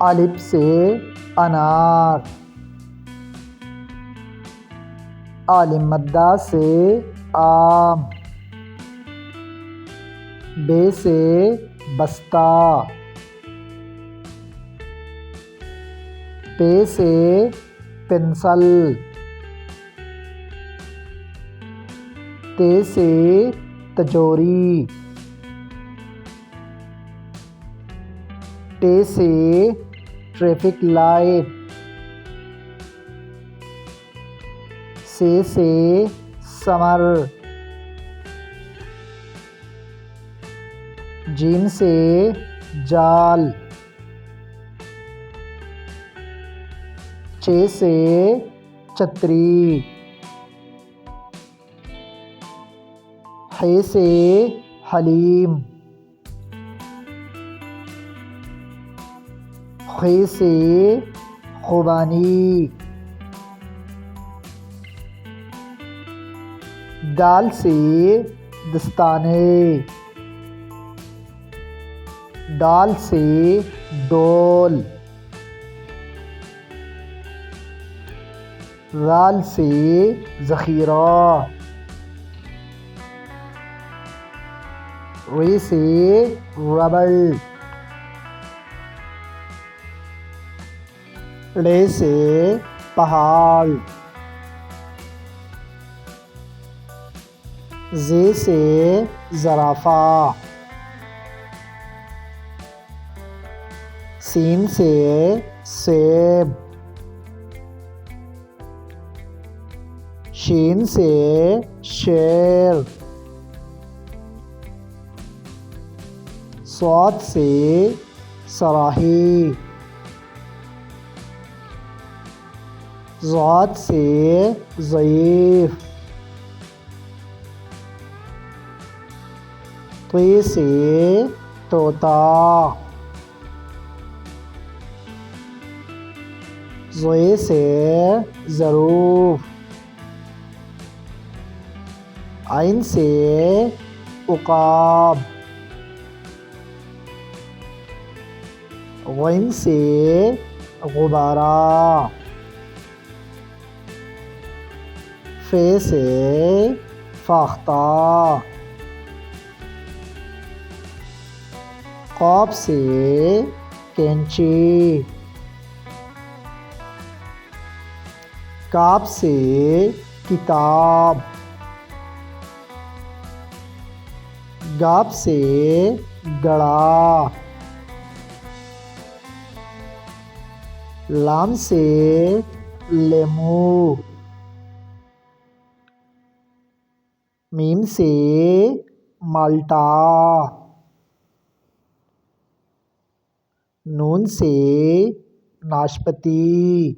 الف سے انار، عین مدہ سے آم، ب سے بستہ، پ سے پنسل، ت سے تجوری، ٹ سے ٹریفک لائٹ، س سے سمر، ج سے جال، چ سے چھتری، ح سے حلیم، خ سے خوبانی، دال سے دستانے، ڈال سے ڈول، ذال سے ذخیرہ، ر سے ربڑ، ڑ سے پہاڑ، ز سے زرافہ، س سے سیب، ش سے شیر، ص سے صراحی، ض سے ضعیف، ط سے طوطا، ظ سے ظروف، ع سے عقاب، غ سے غبارہ، ف سے فاختہ، ق سے کینچی، ک سے کتاب، گ سے گڑھا، ل سے لیمو، م سے مالٹا، ن سے ناشپتی،